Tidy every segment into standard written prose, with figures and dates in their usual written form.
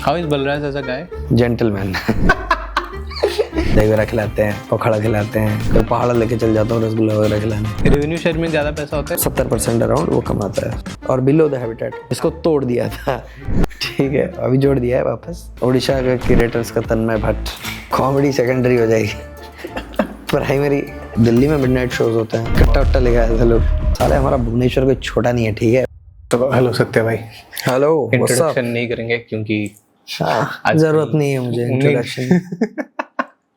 How is Balraj as a guy? Gentleman. दही वगैरह खिलाते हैं, पकौड़ा खिलाते हैं, फिर पहाड़ लेके चल जाता हूँ रसगुल्ला वगैरह खिलाने। रेवेन्यू शेयर में ज़्यादा पैसा होता है? 70% अराउंड वो कमाता है। और बिलो द हैबिटेट इसको तोड़ दिया था, ठीक है, अभी जोड़ दिया है वापस। उड़ीसा के क्रिएटर्स का तन्मय भट्ट। कॉमेडी सेकेंडरी हो जाएगी, प्राइमरी। दिल्ली में मिडनाइट शोज होते हैं, कट्टा वट्टा लेके आए थे लोग। साले हमारा भुवनेश्वर कोई छोटा नहीं है, ठीक है। तो हेलो सत्य भाई, हेलो, इंट्रोडक्शन नहीं करेंगे क्योंकि जरूरत नहीं है मुझे इंट्रोडक्शन।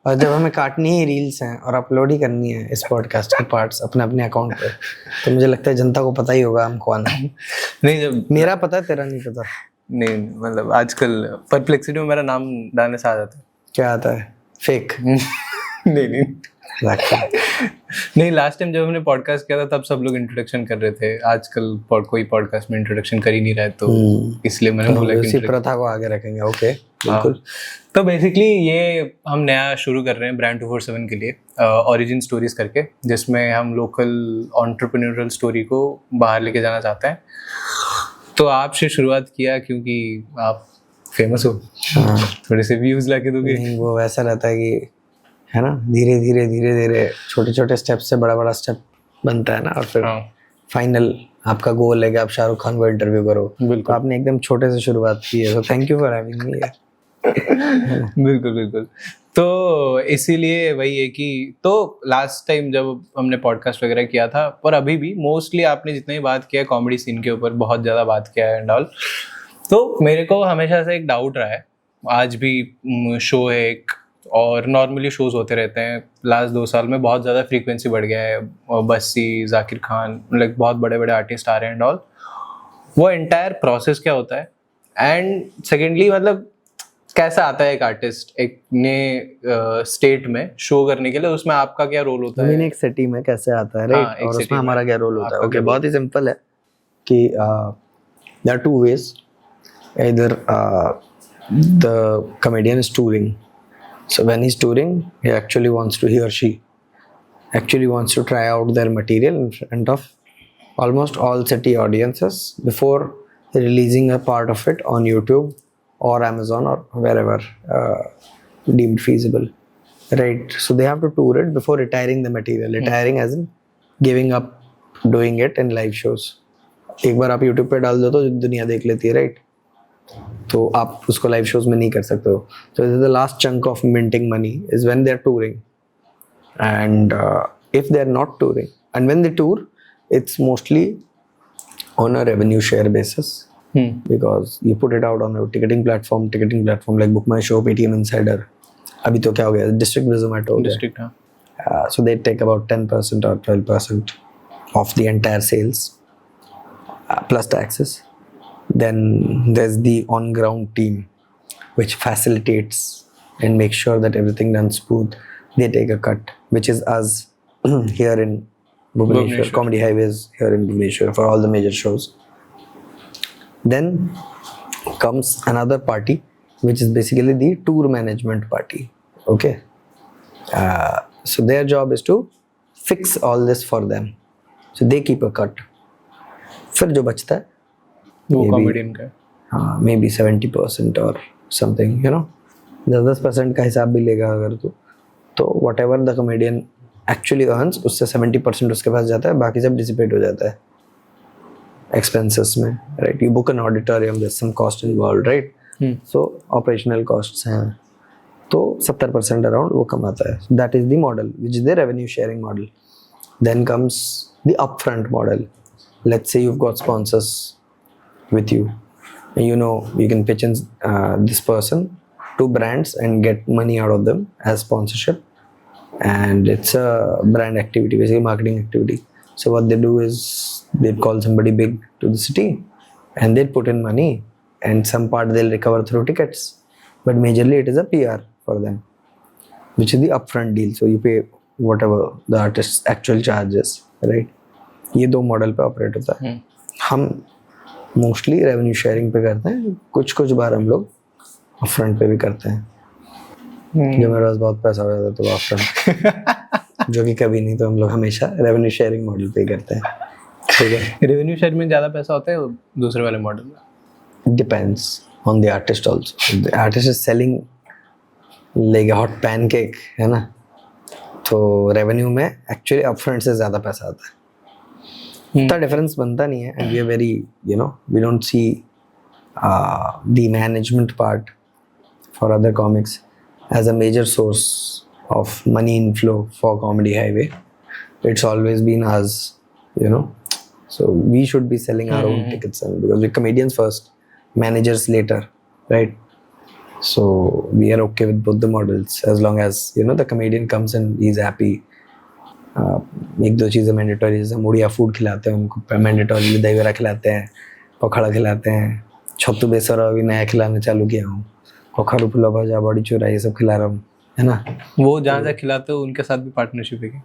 और जब हमें काटनी ही रील्स हैं और अपलोड ही करनी है इस पॉडकास्ट के पार्ट्स अपने अपने अकाउंट पे, तो मुझे लगता है जनता को पता ही होगा हम कौन है। नहीं, जब मेरा पता है, तेरा नहीं पता। नहीं, मतलब आजकल परप्लेक्सिटी में मेरा नाम डालने से आ जाता है। क्या आता है? फेक। नहीं नहीं, लास्ट टाइम जब हमने पॉडकास्ट किया था तब सब लोग इंट्रोडक्शन कर रहे थे। आजकल कोई पॉडकास्ट में इंट्रोडक्शन कर ही नहीं रहा है, तो इसलिए मैंने बोला कि इसी प्रथा को आगे रखेंगे। ओके, बिल्कुल। तो बेसिकली ये हम नया शुरू कर रहे हैं ब्रांड 247 के लिए, ओरिजिन स्टोरीज करके, जिसमें हम लोकल एंटरप्रेन्योरल स्टोरी को बाहर लेके जाना चाहते हैं। तो आपसे शुरुआत किया क्योंकि आप फेमस हो, थोड़े से व्यूज लाके दोगे। नहीं, वो वैसा रहता है कि है ना, धीरे धीरे छोटे छोटे स्टेप से बड़ा बड़ा स्टेप बनता है ना, और फिर फाइनल आपका गोल है कि आप शाहरुख खान को इंटरव्यू करो। बिल्कुल, आपने एकदम छोटे से शुरुआत की है, तो thank you for having me. बिल्कुल। तो इसीलिए वही है कि तो लास्ट टाइम जब हमने पॉडकास्ट वगैरह किया था, और अभी भी मोस्टली आपने जितनी बात किया है कॉमेडी सीन के ऊपर, बहुत ज़्यादा बात किया है एंड ऑल। तो मेरे को हमेशा से एक डाउट रहा है, आज भी शो है एक, और नॉर्मली शोज होते रहते हैं। लास्ट 2 साल में बहुत ज़्यादा फ्रीक्वेंसी बढ़ गया है, बस्सी, जाकिर खान, लाइक बहुत बड़े बड़े आर्टिस्ट आ रहे हैं एंड ऑल। वो एंटायर प्रोसेस क्या होता है, एंड सेकेंडली मतलब कैसा आता है एक आर्टिस्ट एक नए स्टेट में शो करने के लिए, उसमें आपका क्या रोल होता है? एक सिटी में कैसे आता है, राइट? और उसमें हमारा क्या रोल होता है? ओके, बहुत ही सिंपल है कि there are two ways. Either the comedian is touring. So when he's touring, he or she actually wants to try out their material in front of almost all city audiences before releasing a part of it on YouTube or Amazon or wherever deemed feasible, right? So they have to tour it before retiring the material. Retiring as in giving up doing it in live shows. एक बार आप YouTube पे डाल दो तो दुनिया देख लेती है, राइट? तो आप उसको लाइव शोज में नहीं कर सकते हो। तो the last chunk of minting money is when they are touring, and if they are not touring and when they tour, it's mostly on a revenue share basis, because you put it out on a ticketing platform like BookMyShow, Paytm Insider. अभी तो क्या हो गया, district में Zomato, district, so they take about 10% or 12% of the entire sales plus taxes. Then there's the on-ground team which facilitates and makes sure that everything runs smooth. They take a cut, which is us here in Bhubaneswar. Comedy Highways here in Bhubaneswar for all the major shows. Then comes another party, which is basically the tour management party. Okay, so their job is to fix all this for them. So they keep a cut. फिर जो बचता है वो comedian का, हाँ, may be 70% और something, you know, 10% का हिसाब भी लेगा अगर तो what ever the comedian actually earns, उससे 70% उसके पास जाता है, बाकी सब डिसिपेट हो जाता है एक्सपेंसेस में, right? You book an auditorium, there some cost involved, right? So operational costs हैं, तो 70% अराउंड वो कमाता है. That is the model, which is the revenue sharing model. Then comes the upfront model. Let's say you've got sponsors with you. You know, you can pitch in this person to brands and get money out of them as sponsorship. And it's a brand activity, basically marketing activity. So what they do is they'd call somebody big to the city and they'd put in money, and some part they'll recover through tickets. But majorly it is a PR for them, which is the upfront deal. So you pay whatever the artist's actual charges, right? ये दो model पे operate होता है. हम mostly revenue sharing पे करते हैं, कुछ बार हम लोग अपफ्रंट पे भी करते हैं. जब मेरे पास बहुत पैसा हो जाता है तो अपफ्रंट, जो कि कभी नहीं, तो हम लोग हमेशा रेवेन्यू शेयरिंग मॉडल पे करते हैं. ठीक है. रेवेन्यू शेयर में ज़्यादा पैसा होता है दूसरे वाले मॉडल में? Depends. on the artist also. The artist is selling like a hot pancake, है ना, तो रेवेन्यू में एक्चुअली अपफ्रंट से ज़्यादा पैसा आता है, इतना डिफरेंस बनता नहीं है. And we are very, you know, we don't see the management part for other comics as a major source of money inflow for comedy highway. It's always been us, you know, so we should be selling our own tickets, and because we're comedians first, managers later, right? So we are okay with both the models as long as, you know, the comedian comes and he's happy. एक दो चीज़ें mandatory, जैसे मुड़िया food खिलाते हैं उनको, mandatory दही वड़ा खिलाते हैं, पकौड़ा खिलाते हैं, छत्तू बेसर अभी नया खिलाना चालू किया हूँ, कखरू पुलाव भाजा बड़ी चूरा ये सब खिला रहा हूँ, है ना. वो जहाँ जहाँ खिलाते हो उनके साथ भी पार्टनरशिप है क्या?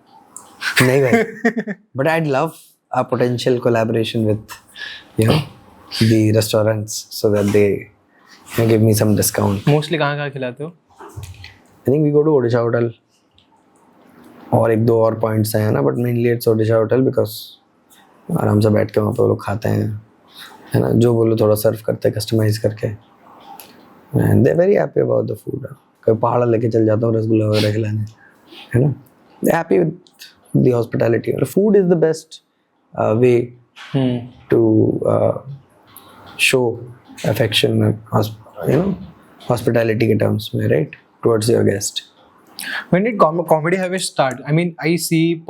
नहीं भाई, but I'd love a potential collaboration with, you know, the restaurants so that they can give me some discount. Mostly कहाँ कहाँ खिलाते हो? I think we go to Odisha Hotel और एक दो और पॉइंट्स हैं ना, but mainly it's Odisha Hotel because आराम से बैठ के वहाँ पे वो लोग खाते हैं, है ना, जो बोलो थोड़ा सर्व करते हैं कस्टमाइज करके, and they're very happy about the food. कभी पहाड़ लेके चल जाता हूँ रसगुल्ला वगैरह खिलाने, है ना. They're happy with the hospitality. Food is the best way to show affection, you know, hospitality के terms में, right, towards your guest. When did comedy highway start? I mean, I see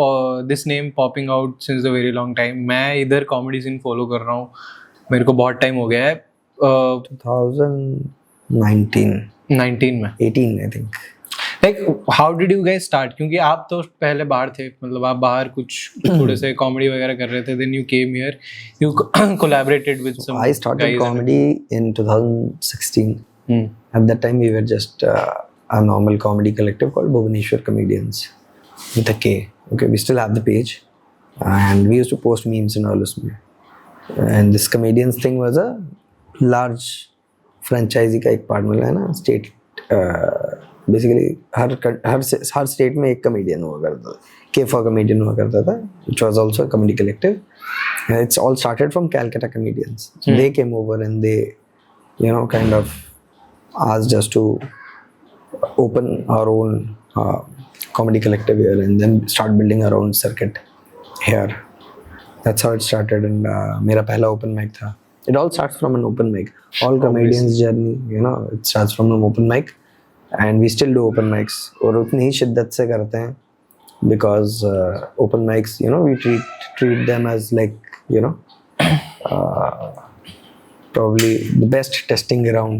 this name popping out since a very long time. मैं इधर comedy scene follow कर रहा हूँ, मेरे को बहुत टाइम हो गया है. 2019 में 18 I think. Like, how did you guys start? क्योंकि आप तो पहले बाहर थे, मतलब आप बाहर कुछ थोड़े से कॉमेडी वगैरह कर रहे थे. Then you came here, you collaborated with some. I started comedy in 2016. At that time we were just a normal comedy collective called Bhubaneswar Comedians with a K. Okay, we still have the page and we used to post memes and all usme. And this comedians thing was a large franchisee का एक part मिला है ना, state basically हर state में एक comedian हुआ करता था, केफा कमेडियन हुआ करता था, which was also a comedy collective. And it's all started from Calcutta comedians. So they came over and they, you know, kind of asked us to open our own comedy collective here and then start building our own circuit here. That's how it started. And मेरा पहला open mic था. It all starts from an open mic. All comedians journey, you know, it starts from an open mic. And we still do open mics और उतनी ही शिद्दत से करते हैं because open mics, you know, we treat them as like, you know, probably the best testing ground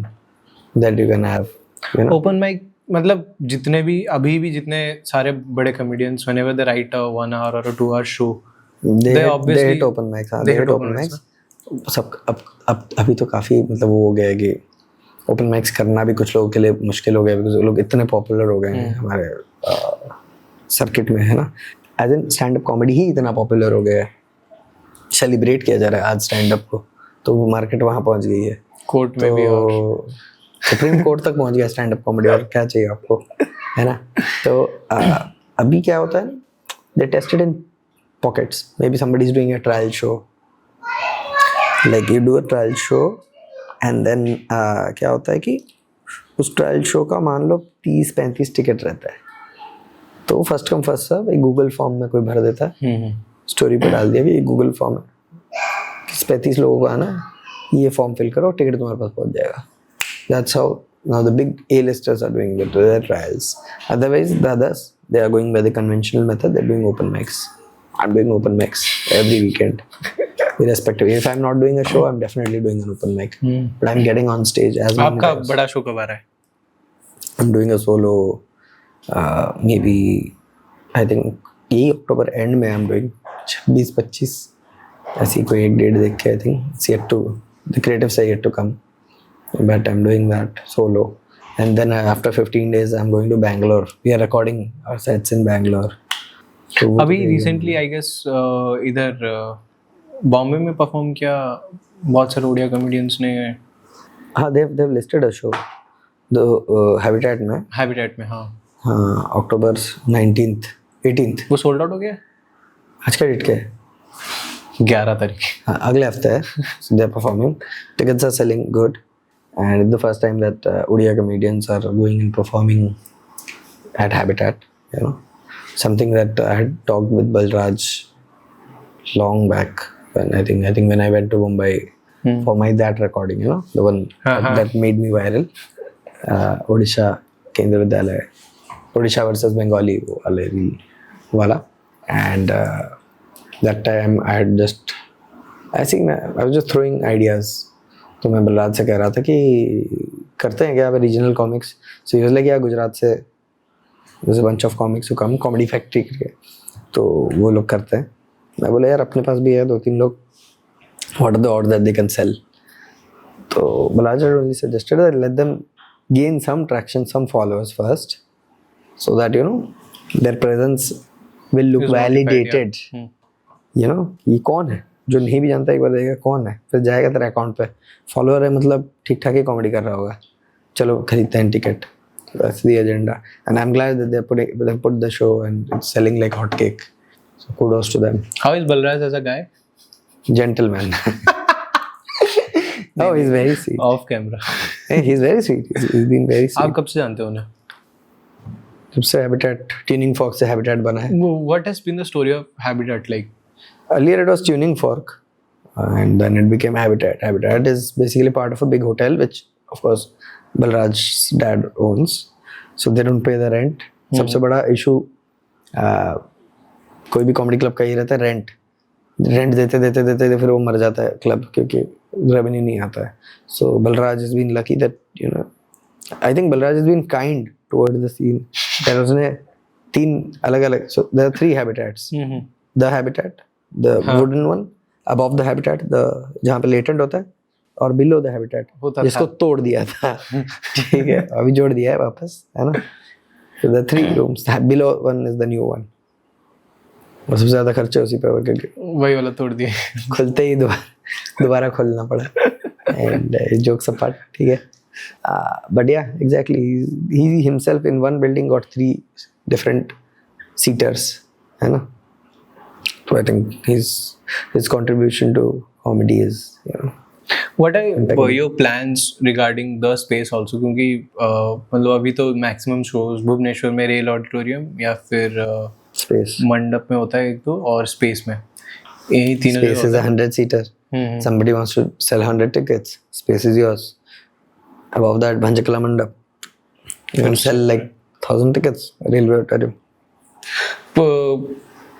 that you can have, you know. Open mic मतलब जितने भी अभी भी जितने सारे बड़े comedians whenever they write a 1 hour or a 2 hour show, they hit open mics. हाँ, they hit open mics. सब अब अभी तो काफ़ी मतलब वो हो गया है कि ओपन माइक्स करना भी कुछ लोगों के लिए मुश्किल हो गया बिकॉज लोग इतने पॉपुलर हो गए हैं हमारे सर्किट में, है ना. As an stand up comedy ही इतना पॉपुलर हो गया है, सेलिब्रेट किया जा रहा है आज स्टैंड अप को, तो वो मार्केट वहाँ पहुँच गई है, कोर्ट में भी और सुप्रीम कोर्ट तक पहुँच गया स्टैंड अप कॉमेडी, और क्या चाहिए आपको, है ना. तो अभी क्या होता है, they tested in pockets, maybe somebody is doing a trial show, like you do a trial show and then क्या होता है कि उस ट्रायल शो का मान लो 30-35 टिकट रहता है, तो फर्स्ट कम फर्स्ट सर्व एक गूगल फॉर्म में कोई भर देता है, स्टोरी पे डाल दिया कि ये गूगल फॉर्म है, 35 लोगों को आना है, ये फॉर्म फिल करो, टिकट तुम्हारे पास पहुंच जाएगा. That's how now the big A-listers are doing their trials. Otherwise the others, they are going by the conventional method, they're doing open mics. I'm doing open mics every weekend. Irrespective, if I'm not doing a show, I'm definitely doing an open mic. But I'm getting on stage as well. आपका बड़ा show कब आ रहा है? I'm doing a solo, maybe I think यही October and में I'm doing 26-25 ऐसी कोई एक डेट देख के, I think it's yet to, the creatives are yet to come, but I'm doing that solo. And then after 15 days I'm going to Bangalore. We are recording our sets in Bangalore. So अभी recently I guess इधर बॉम्बे में perform किया बहुत सारे Odia comedians ने. हाँ, they've listed a show the Habitat में हाँ अक्टूबर 19th 18th. वो सोल्ड आउट हो गया. आज का डेट क्या है? 11 तारीख. हाँ, अगले हफ्ते है. So they're performing, tickets are selling good and it's the first time that Odia comedians are going and performing at Habitat. You know, something that I had talked with Balraj long back when I think when I went to Mumbai for my that recording. You know, the one that made me viral. Odisha Kendra Vidyalaya, Odisha versus Bengali wala, and that time I had just, I think I was just throwing ideas. तो मैं बलराज से कह रहा था कि करते हैं क्या अब regional comics. So he was like, या गुजरात से there's a bunch of comics who come, comedy factory करके, तो वो लोग करते हैं. मैं बोला यार अपने पास भी है 2-3 लोग, what are the odds that they can sell. तो Balraj had only suggested that let them gain some traction, some followers first, so that you know their presence will look validated. You know, ये कौन है जो नहीं भी जानता, एक बार देखेगा कौन है, फिर जाएगा तेरे अकाउंट पे, फॉलोअर है मतलब ठीक ठाक ही कॉमेडी कर रहा होगा, चलो खरीदते हैं ticket. That's the agenda, and I'm glad that they put the show and it's selling like hotcake. So kudos to them. How is Balraj as a guy? Gentleman. Oh, he's very sweet. Off camera. Hey, he's very sweet. He's been very sweet. आप कब से जानते हो उन्हें? जब से Habitat, Tuning Fork से Habitat बना है. What has been the story of Habitat like? Earlier it was Tuning Fork, and then it became Habitat. Habitat is basically part of a big hotel, which of course Balraj's dad owns, so they don't pay the rent. सबसे बड़ा issue कोई भी comedy club का ही रहता है, rent देते फिर वो मर जाता है क्लब, क्योंकि रेवेन्यू नहीं आता है. So Balraj has been lucky that, you know, I think Balraj has been kind towards the scene. There उसने 3 अलग-अलग, so there are 3 habitats. The Habitat, the wooden one, above the Habitat, the जहाँ पे latent होता है, और below the Habitat जिसको तोड़ दिया था. ठीक है, अभी जोड़ दिया है वापस, है ना. So the 3 rooms, below one is the new one. और सबसे ज़्यादा खर्चे उसी पे, क्योंकि वही वाला तोड़ दिया, खुलते ही दोबारा खोलना पड़ा. And jokes apart, ठीक है. But yeah, exactly. He himself in one building got 3 different seaters, है ना. So I think his contribution to comedy is, you know. What are your plans regarding the space also? क्योंकि मतलब अभी तो maximum shows Bhubaneswar में rail auditorium या फिर space मंडप में होता है 1-2, और स्पेस में, यही तीनों. Space is a 100-seater. Somebody wants to sell 100 tickets. Space is yours. Above that, Bhanjakala Mandap, you can sell like 1,000 tickets. Railway auditorium.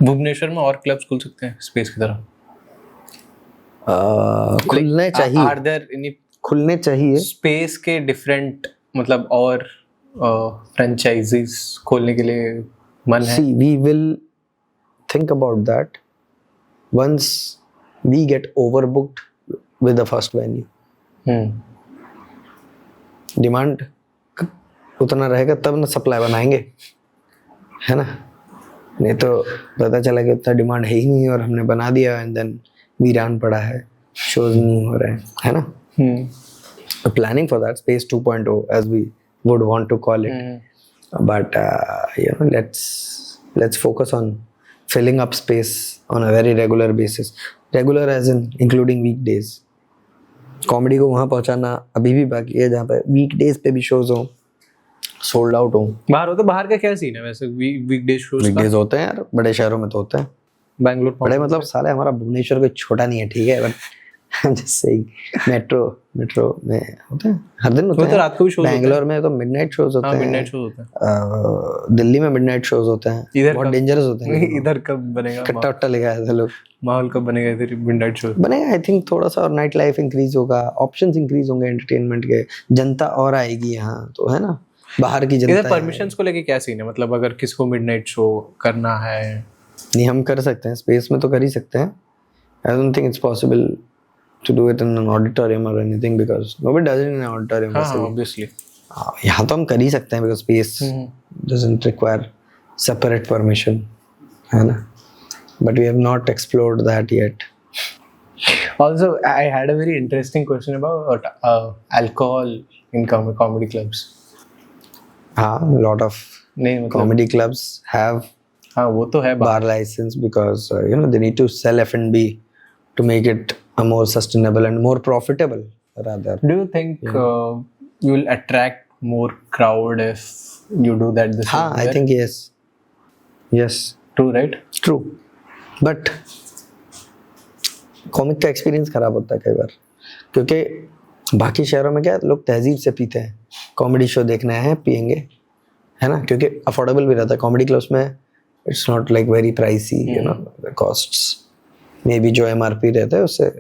Bhubaneswar में और क्लब्स खुल सकते हैं स्पेस की तरह? खुलने चाहिए. Are there any खुलने चाहिए. स्पेस के डिफरेंट मतलब और फ्रेंचाइजीज खोलने के लिए मन है? See, we will think about that once we get overbooked with the first venue. Demand उतना रहेगा तब ना सप्लाई बनाएंगे, है ना. नहीं तो पता चला कि उतना डिमांड है ही नहीं और हमने बना दिया एंड देन वीरान पड़ा है, शोज नहीं हो रहे हैं, है ना. Planning for that space 2.0 as we would want to call it. But you know, let's focus on filling up space on a very regular basis. Regular as in including weekdays. Comedy को वहाँ पहुँचाना अभी भी बाकी है, जहाँ पे weekdays पे भी शोज हो, सोल्ड आउट हो. बाहर हो तो बाहर का क्या सीन है वैसे? वीकडेज शोज वीकडेज होते हैं यार, बड़े शहरों में तो होते हैं. बैंगलोर बड़े मतलब साले हमारा भुवनेश्वर कोई छोटा नहीं है, ठीक है, बट जैसे मेट्रो में होते हैं, हर दिन होते हैं. तो रात को भी शोज होते हैं. बैंगलोर में तो मिडनाइट शोज होते हैं. मिडनाइट शोज होते हैं. दिल्ली में मिडनाइट शोज होते हैं, बहुत डेंजरस होते हैं. इधर कब बनेगा? कट्टा लगा है लोग. माहौल कब बनेगा इधर मिडनाइट शो? बनेगा आई थिंक थोड़ा सा, और नाइट लाइफ इंक्रीज होगा, ऑप्शंस इंक्रीज होंगे एंटरटेनमेंट के, जनता और आएगी यहाँ, तो है ना. बाहर की जनता. इधर परमिशंस को लेके क्या सीन है? मतलब अगर किसको मिडनाइट शो करना है? नहीं, हम कर सकते हैं स्पेस में, तो कर ही सकते हैं. I don't think it's possible to do it in an auditorium or anything because nobody does it in an auditorium. Obviously. यहाँ तो हम कर ही सकते हैं because space doesn't require separate permission, है ना. But we have not explored that yet. Also, I had a very interesting question about alcohol in comedy clubs. हाँ, a lot of comedy clubs have वो तो है bar license because you know they need to sell F&B to make it a more sustainable and more profitable rather. Do you think you will attract more crowd if you do that the same I think yes. True, right? True. But comic का experience खराब होता है कई बार, क्योंकि बाकी शहरों में क्या है, लोग तहजीब से पीते हैं, कॉमेडी शो देखना है पियेंगे, है ना, क्योंकि अफोर्डेबल भी रहता है कॉमेडी क्लब्स में. It's not like very pricey, you know, the costs may be जो MRP रहता है उससे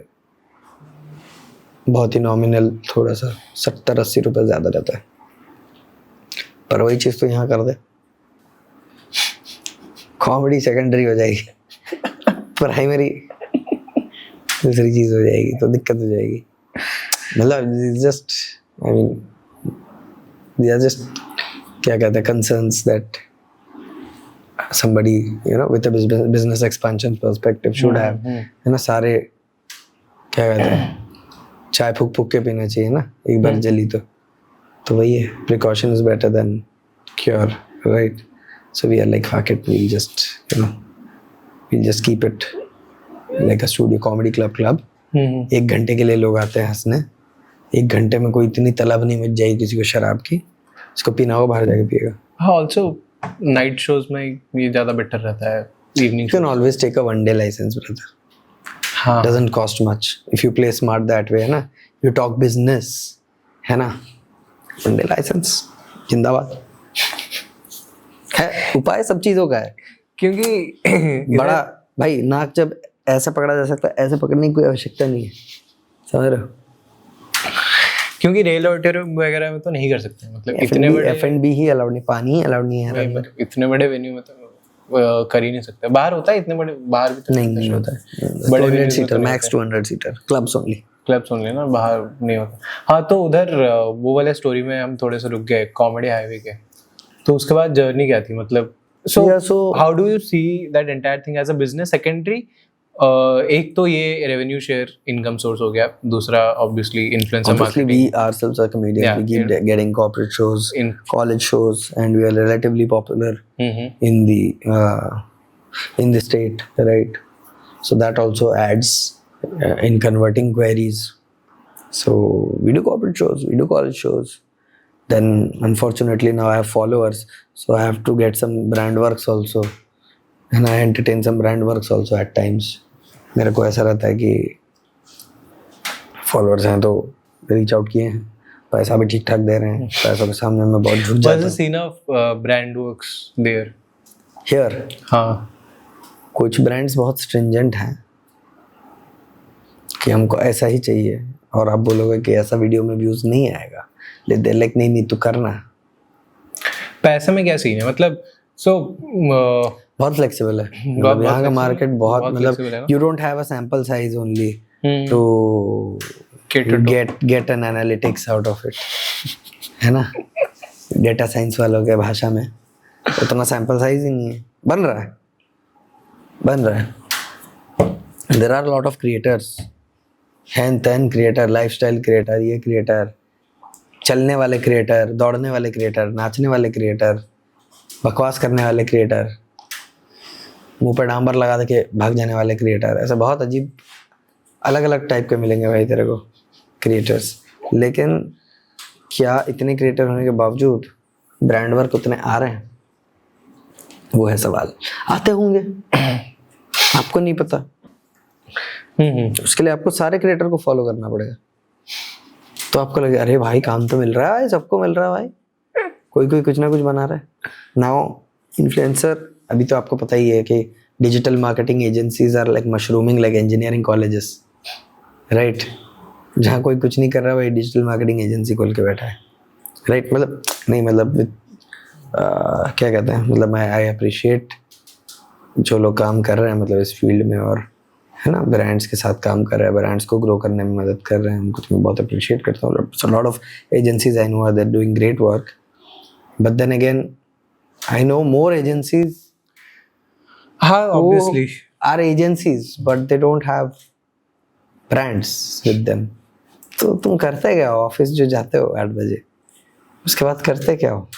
बहुत ही नॉमिनल, थोड़ा सा 70-80 रुपये ज़्यादा रहता है. पर वही चीज़ तो यहाँ कर दे, कॉमेडी सेकेंडरी हो जाएगी, प्राइमरी दूसरी चीज़ हो जाएगी, तो दिक्कत हो जाएगी. मतलब just I mean they are just क्या कहते हैं concerns that somebody you know with a business expansion perspective should have, है ना. सारे क्या कहते हैं चाय फूक फूक के पीना चाहिए ना एक बार जली तो वही है, precaution is better than cure, right? So we are like fuck it, we'll just you know we'll just keep it like a studio comedy club. 1 घंटे के लिए लोग आते हैं हंसने, 1 घंटे में कोई इतनी तलब नहीं मच जाएगी किसी को शराब की, इसको पीना हो बाहर जाके पिएगा. हाँ, ऑल्सो नाइट शोज में ये ज़्यादा बेटर रहता है. Evening you can always take a 1-day license, brother. हाँ, doesn't cost much if you play smart that way, है ना. you talk business, है ना. 1-day license जिंदाबाद है. उपाय सब चीज़ों का है, क्योंकि बड़ा भाई नाक जब ऐसे पकड़ा जा सकता है, ऐसे पकड़ने की कोई आवश्यकता नहीं है, समझ रहे हो. क्योंकि रेल ऑडिटोरियम वगैरह में तो नहीं कर सकते, मतलब इतने बड़े F&B ही अलाउड नहीं, पानी ही अलाउड नहीं है मतलब इतने बड़े वेन्यू में तो कर ही नहीं सकते. बाहर होता है इतने बड़े, बाहर भी तो नहीं होता है. बड़े 200 seater max 200 seater clubs only ना, बाहर नहीं होता. हाँ, तो उधर वो वाले स्टोरी में हम थोड़े से रुक गए कॉमेडी हाईवे के, तो उसके बाद जर्नी क्या थी, मतलब so how do you see that entire thing as a business secondary? एक तो ये रेवेन्यू शेयर इनकम सोर्स हो गया, दूसरा obviously influencer marketing. we ourselves are comedians, we keep getting corporate shows, college shows, and we are relatively popular in the state, right? So that also adds in converting queries. So we do corporate shows, we do college shows. Then unfortunately now I have followers, so I have to get some brand works also, and I entertain some brand works also at times. मेरे को ऐसा रहता है कि followers हैं तो reach out किए हैं, पैसा भी ठीक ठाक दे रहे हैं, पैसों के सामने मैं बहुत झुक जाता हूँ. Scene of brand works there here. हाँ, कुछ ब्रांड्स बहुत स्ट्रिंजेंट हैं कि हमको ऐसा ही चाहिए, और आप बोलोगे कि ऐसा वीडियो में व्यूज नहीं आएगा, लेकिन लाइक नहीं तू करना. पैसे में क्या सीन है, मतलब बहुत फ्लेक्सिबल है, मतलब यहाँ का मार्केट बहुत मतलब you don't have a sample size only to get an analytics out of it, है ना. डेटा साइंस वालों के भाषा में उतना सैंपल साइज ही नहीं है. बन रहा है. There are lot of creators, हैन तैन क्रिएटर, लाइफस्टाइल क्रिएटर, ये क्रिएटर, चलने वाले क्रिएटर, दौड़ने वाले क्रिएटर, नाचने वाले क्रिएटर, बकवास करने वाले क्रिएटर, मुंह पर डांबर लगा दे के भाग जाने वाले क्रिएटर, ऐसे बहुत अजीब अलग अलग टाइप के मिलेंगे भाई तेरे को क्रिएटर्स. लेकिन क्या इतने क्रिएटर होने के बावजूद ब्रांड वर्क उतने आ रहे हैं, वो है सवाल. आते होंगे, आपको नहीं पता. उसके लिए आपको सारे क्रिएटर को फॉलो करना पड़ेगा, तो आपको लगे अरे भाई काम तो मिल रहा है, सबको मिल रहा है भाई, कोई कुछ ना कुछ बना रहा है. नाउ इन्फ्लुएंसर, अभी तो आपको पता ही है कि digital marketing agencies are like mushrooming like engineering colleges, right. जहाँ कोई कुछ नहीं कर रहा भाई डिजिटल मार्केटिंग एजेंसी खोल के बैठा है, राइट. मतलब नहीं, मतलब क्या कहते हैं, मतलब आई अप्रिशिएट जो लोग काम कर रहे हैं मतलब इस फील्ड में, और है ना ब्रांड्स के साथ काम कर रहे हैं, ब्रांड्स को ग्रो करने में मदद कर रहे हैं, उनको तो मैं बहुत अप्रिशिएट करता हूँ. So lot of agencies I know are there doing great work, but then again I know more agencies obviously are agencies but they don't have brands with them. तो तुम करते क्या हो, ऑफिस जो जाते हो 8 बजे, उसके बाद करते क्या हो?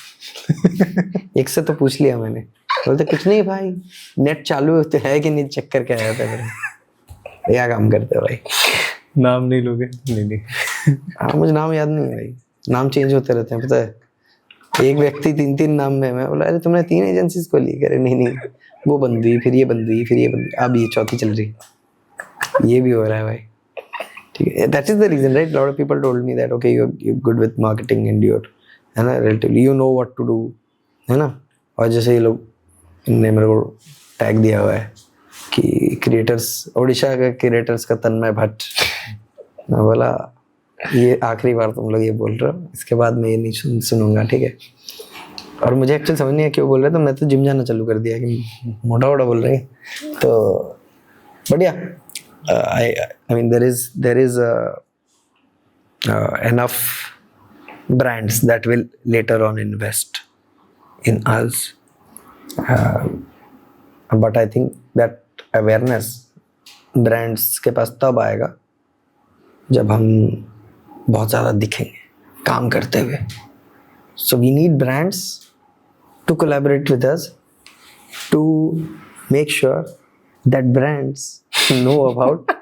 एक से तो पूछ लिया मैंने, बोलते कुछ नहीं भाई, नेट चालू होते है कि नहीं चेक करके आया था. क्या काम करते हो भाई? नाम नहीं लोगे? नहीं. हाँ मुझे नाम याद नहीं है भाई, नाम चेंज होते रहते हैं पता है। एक व्यक्ति 3 नाम में, मैं बोला अरे तुमने 3 एजेंसीज को ली, करे नहीं नहीं वो बंद हुई, फिर ये बंद हुई, फिर ये बंद, अब ये चौथी चल रही, ये भी हो रहा है भाई। ठीक है, that is the reason right, lot of people told me that okay you good with marketing and your, है ना, relatively you know what to do, है ना। और जैसे ये लोग ने मेरे को टैग दिया हुआ है कि क्रिएटर्स, ओडिशा के क्रिएटर्स का तन्मय भट्ट, मैं बोला ये आखिरी बार तुम लोग ये बोल रहे हो, इसके बाद मैं ये नहीं सुनूंगा, ठीक है। और मुझे एक्चुअली समझ नहीं है क्यों बोल रहे, तो मैं तो जिम जाना चालू कर दिया कि मोटा मोटा बोल रहे हैं तो। But yeah I mean there is enough brands that will later on invest in us, but I think that awareness brands के पास तब आएगा जब हम बहुत ज़्यादा दिखेंगे काम करते हुए। So we need brands to collaborate with us to make sure that brands know about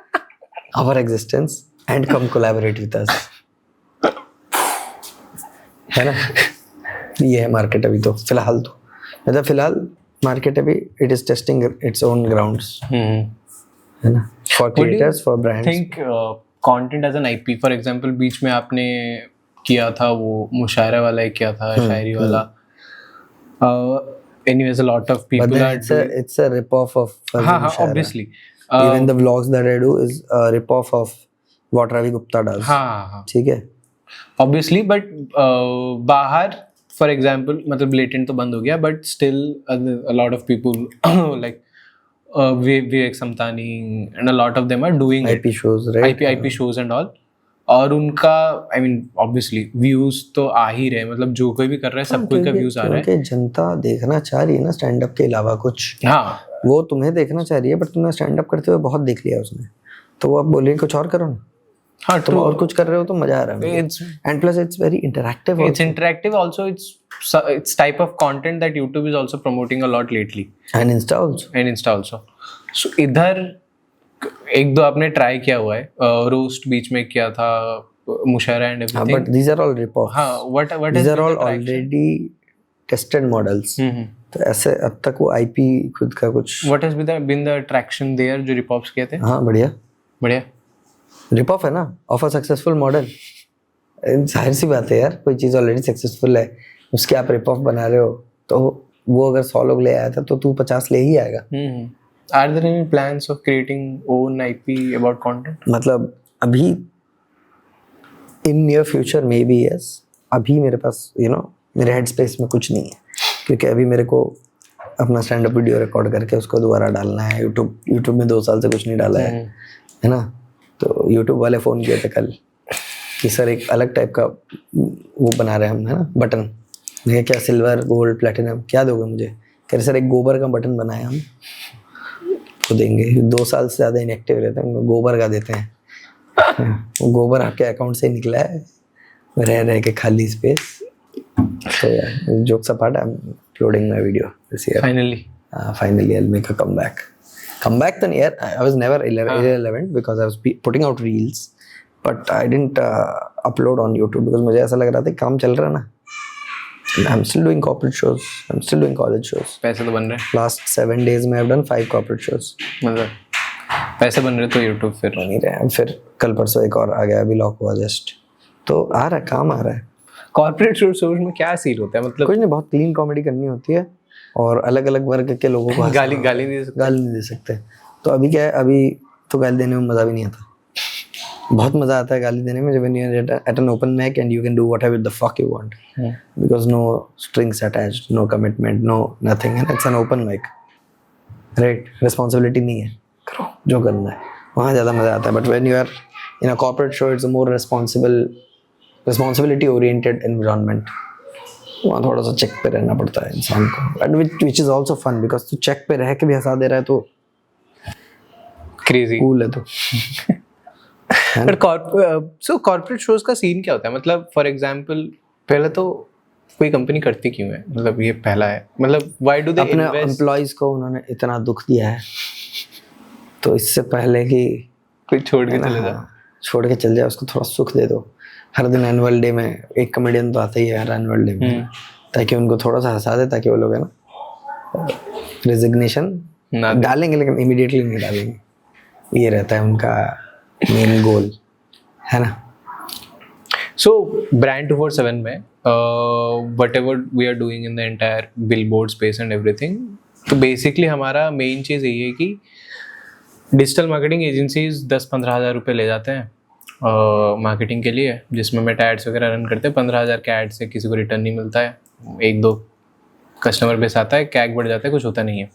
our existence and come collaborate with us, है ना। ये है मार्केट अभी तो फिलहाल, तो मतलब फिलहाल मार्केट अभी it is testing its own grounds, है ना, for creators, for brands. Think content as an IP, for example बीच में आपने किया था वो मुशायरा वाला एक किया था, शायरी वाला। anyways a lot of people are doing, it's a rip off of हाँ obviously even the vlogs that I do is a rip off of what Ravi Gupta does, हाँ ठीक है obviously, but बाहर for example मतलब blatant तो बंद हो गया, but still a lot of people like Vivek Samtani and a lot of them are doing IP shows, right? IP shows and all, और उनका I mean obviously views तो आ ही रहे, मतलब जो कोई भी कर रहा है सब कोई का views आ रहा है, क्योंकि जनता देखना चाह रही है ना स्टैंड अप के अलावा कुछ। हाँ वो तुम्हें देखना चाह रही है, बट तुमने स्टैंड अप करते हुए बहुत देख लिया उसने, तो वो अब बोलिए कुछ और करो ना। हाँ तुम और कुछ कर रहे हो तो मजा आ रहा है, and plus it's very interactive, it's interactive also, it's type of content that YouTube is also promoting a lot lately, and Insta also. So इधर एक दो आपने ट्राई किया हुआ है, रोस्ट बीच में किया था, मुशायरा and everything, but these are all rip-offs. हाँ what these are all already tested models. तो ऐसे अब तक वो IP खुद का कुछ, what has been the traction there जो rip-offs किए थे? हाँ बढ़िया रिप ऑफ है ना ऑफ अ सक्सेसफुल मॉडल। जाहिर सी बात है यार, कोई चीज़ ऑलरेडी सक्सेसफुल है उसके आप रिप ऑफ बना रहे हो, तो वो अगर 100 लोग ले आया था तो तू 50 ले ही आएगा। Are there any plans of creating own IP about content? मतलब अभी in near future maybe yes, अभी मेरे पास मेरे हेड स्पेस में कुछ नहीं है, क्योंकि अभी मेरे को अपना स्टैंड अप वीडियो रिकॉर्ड करके उसको दोबारा डालना है। यूट्यूब में 2 साल से कुछ नहीं डाला है ना। तो यूट्यूब वाले फ़ोन किए थे कल कि सर एक अलग टाइप का वो बना रहे हैं हम, है ना, बटन। मैं क्या सिल्वर गोल्ड प्लेटिनम क्या दोगे मुझे? कह रहे सर एक गोबर का बटन बनाया हम तो देंगे। 2 साल से ज़्यादा इनएक्टिव रहते हैं, गोबर का देते हैं। वो गोबर आपके अकाउंट से निकला है, रह के खाली स्पेस। तो यार jokes apart, I am uploading my video this year finally I'll make a comeback then. Yeah, I was never irrelevant because I was putting out reels, but I didn't upload on YouTube because मुझे ऐसा लग रहा था काम चल रहा है ना। I'm still doing corporate shows, I'm still doing college shows, पैसे तो बन रहे हैं। last 7 days में I've done 5 corporate shows, मतलब पैसे बन रहे तो YouTube फिर बन ही रहे हैं। फिर कल परसों एक और आ गया, अभी लॉक हुआ जस्ट, तो आ रहा है काम आ रहा है। कॉर्पोरेट शोज में क्या सीन होता है? मतलब कुछ नहीं, बहुत क्लीन कॉमेडी करनी होती है और अलग अलग वर्ग के लोगों को गाली नहीं दे सकते। तो अभी क्या है, अभी तो गाली देने में मज़ा भी नहीं आता। बहुत मज़ा आता है गाली देने में जब you're at an open mic and you can do whatever the fuck you want, because no strings attached, no commitment, no nothing, and it's an open mic, right? Responsibility नहीं है, करो जो करना है, वहाँ ज़्यादा मज़ा आता है। But when you are in a corporate show, it's a more responsibility oriented environment. वहाँ थोड़ा सा चेक पे रहना पड़ता है इंसान को, and which is also fun because तू चेक पे रह के भी हंसा दे रहा है तो क्रेजी कूल है। तो पर कॉर्पोरेट शोज का सीन क्या होता है? मतलब फॉर एग्जांपल पहले तो कोई कंपनी करती क्यों है? मतलब ये पहला है, मतलब व्हाई डू दे अपने एम्प्लॉइज को उन्होंने इतना दुख दिया है, तो इससे पहले कि कोई छोड़ के चले जाए, छोड़ के चल जाए, उसको थोड़ा सुख दे दो। हर दिन एनुअल डे में एक कॉमेडियन तो आता ही है हर एनुअल डे में, ताकि उनको थोड़ा सा हंसा दे, ताकि वो लोग है ना रेजिग्नेशन डालेंगे, लेकिन इमीडिएटली नहीं डालेंगे। ये रहता है उनका मेन गोल, है ना। सो ब्रांड 247 में whatever we are doing in the entire billboard space and everything, तो बेसिकली हमारा मेन चीज़ यही है कि डिजिटल मार्केटिंग एजेंसीज 10-15 हज़ार रुपये ले जाते हैं मार्केटिंग के लिए, जिसमें मैं एड्स वगैरह रन करते हैं। 15 हज़ार के एड से किसी को रिटर्न नहीं मिलता है, 1-2 कस्टमर बेस आता है, कैग बढ़ जाता है, कुछ होता नहीं है।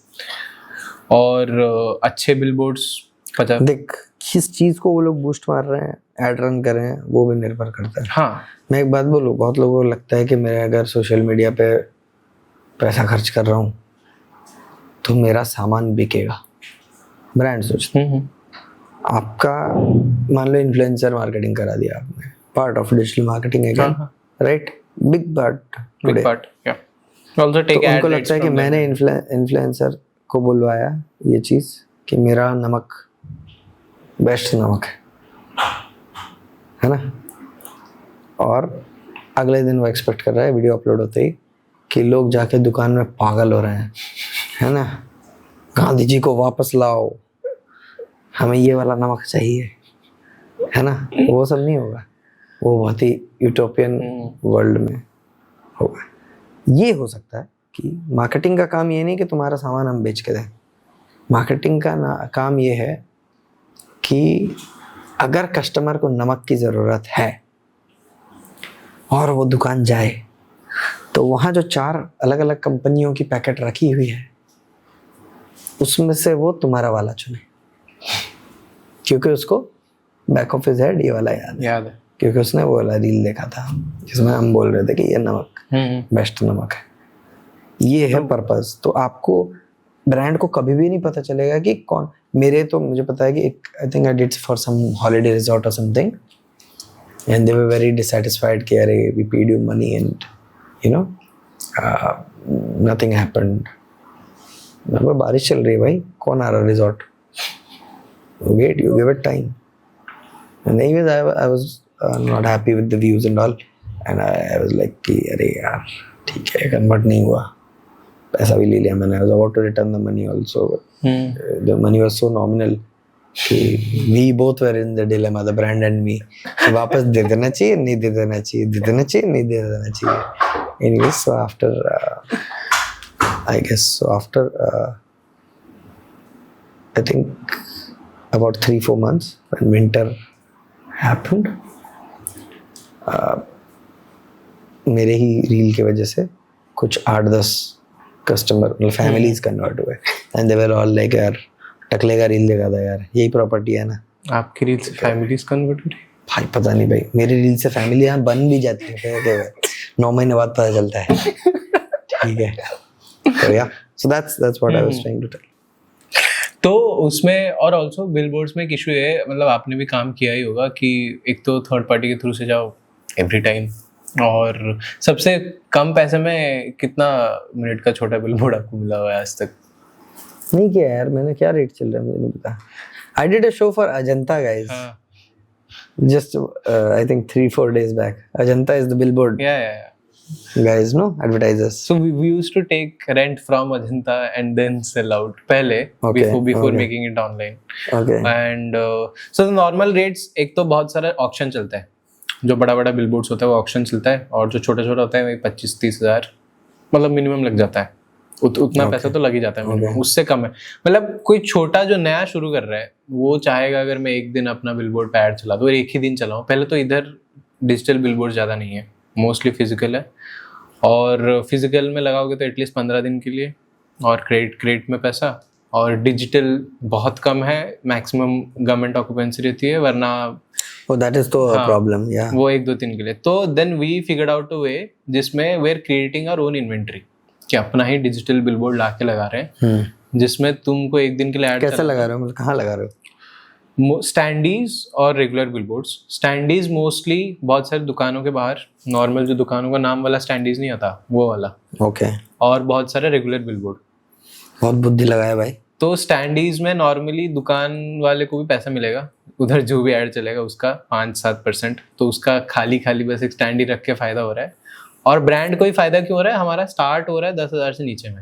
और अच्छे बिलबोर्ड्स 50 देख किस चीज़ को वो लोग बूस्ट मार रहे हैं, एड रन कर रहे हैं, वो भी निर्भर करता है। हाँ, मैं एक बात बोलूँ, बहुत लोगों को लगता है कि मैं अगर सोशल मीडिया पे पैसा खर्च कर रहा हूँ तो मेरा सामान बिकेगा। ब्रांड सोचते हैं आपका, मान लो इन्फ्लुएंसर मार्केटिंग करा दिया आपने, पार्ट ऑफ डिजिटल मार्केटिंग है, right, big part. Also take तो उनको लगता है कि मैंने इन्फ्लुएंसर को बुलवाया ये चीज़ कि मेरा नमक बेस्ट नमक है ना, और अगले दिन वो एक्सपेक्ट कर रहा है वीडियो अपलोड होते ही कि लोग जाके दुकान में पागल हो रहे हैं, है ना, गांधी जी को वापस लाओ, हमें ये वाला नमक चाहिए, है ना। वो सब नहीं होगा, वो बहुत ही यूटोपियन वर्ल्ड में होगा। ये हो सकता है कि मार्केटिंग का काम ये नहीं कि तुम्हारा सामान हम बेच के दें। मार्केटिंग का काम ये है कि अगर कस्टमर को नमक की ज़रूरत है और वो दुकान जाए, तो वहाँ जो 4 अलग अलग कंपनियों की पैकेट रखी हुई है उसमें से वो तुम्हारा वाला चुने, क्योंकि उसको बैक ऑफ हिज हेड ये वाला याद है, क्योंकि उसने वो वाला रील देखा था जिसमें हम बोल रहे थे कि ये नमक बेस्ट नमक है। ये है पर्पस। तो आपको ब्रांड को कभी भी नहीं पता चलेगा कि कौन, मेरे तो मुझे पता है कि एक I think I did for some holiday resort और something and they were very dissatisfied कि अरे we paid you money and you know nothing happened. बारिश चल रही है भाई, कौन आ रहा resort, wait, you give it time. And anyways I was not happy with the views and all and I was like कि अरे यार ठीक है, कन्वर्ट नहीं हुआ, पैसा भी ले लिया मैंने। I was about to return the money also. The money was so nominal कि we both were in the dilemma, the brand and me, कि वापस दे देना चाहिए, नहीं दे देना चाहिए, दे देना चाहिए, नहीं दे देना चाहिए। Anyways, so after I guess so after I think about 3-4 months when winter happened, मेरे ही रील की वजह से कुछ 8-10 कस्टमर मतलब फैमिलीज कन्वर्ट हुए and they were all like यार टकले का रील देखा था यार, यही प्रॉपर्टी है ना। आपकी रील से फैमिलीज कन्वर्ट हुई भाई? पता नहीं भाई, मेरी रील से फैमिली यहाँ बन भी जाती है 9 महीने बाद पता चलता है। ठीक है, तो या so that's what I was trying to tell. तो उसमें और ऑल्सो बिलबोर्ड्स में एक इशू है, मतलब आपने भी काम किया ही होगा कि एक तो थर्ड पार्टी के थ्रू से जाओ एवरी टाइम, और सबसे कम पैसे में कितना मिनट का छोटा बिलबोर्ड आपको मिला हुआ है आज तक? नहीं किया यार मैंने, क्या रेट चल रहा है मुझे नहीं पता। I did a show for Ajanta guys, just I think 3-4 days back. Ajanta is the billboard. Yeah. Guys, no advertisers. So we used to take rent from Ajanta and then sell out. पहले before making it online. Okay. And so the normal rates, एक तो बहुत सारा auction चलता है, जो बड़ा बड़ा बिलबोर्ड्स होता है वो ऑक्शन चलता है, और जो छोटा छोटा होता है वही 25-30 हज़ार मतलब मिनिमम लग जाता है। उतना पैसा तो लग ही जाता है मिनिमम, उससे कम है। मतलब कोई छोटा जो नया शुरू कर रहा है वो चाहेगा अगर मैं एक दिन अपना बिलबोर्ड पे ऐड चला दूँ और एक ही दिन चलाऊँ। पहले तो इधर डिजिटल बिलबोर्ड ज़्यादा नहीं है, मोस्टली फिजिकल है, और फिजिकल में लगाओगे तो एटलीस्ट 15 दिन के लिए, और क्रेडिट में पैसा, और डिजिटल बहुत कम है, मैक्सिमम गवर्नमेंट ऑक्यूपेंसी रहती है, वरना that is तो प्रॉब्लम वो 1-2-3 के लिए। तो then we figured out a way जिसमें we are creating our own inventory, कि अपना ही डिजिटल बिलबोर्ड ला के लगा रहे हैं, जिसमें तुमको एक दिन के लिए ऐड कैसे लगा रहे हो, मतलब कहाँ लगा रहे हो? स्टैंडीज और रेगुलर बिलबोर्ड्स। स्टैंडीज मोस्टली बहुत सारी दुकानों के बाहर, नॉर्मल जो दुकानों का नाम वाला स्टैंडीज नहीं आता वो वाला, ओके, और बहुत सारे रेगुलर बिलबोर्ड। बहुत बुद्धि लगाया भाई। तो स्टैंडीज में नॉर्मली दुकान वाले को भी पैसा मिलेगा, उधर जो भी ऐड चलेगा उसका 5-7%, तो उसका खाली खाली बस एक स्टैंड ही रख के फायदा हो रहा है। और ब्रांड को ही फायदा क्यों हो रहा है, हमारा स्टार्ट हो रहा है 10,000 से नीचे में,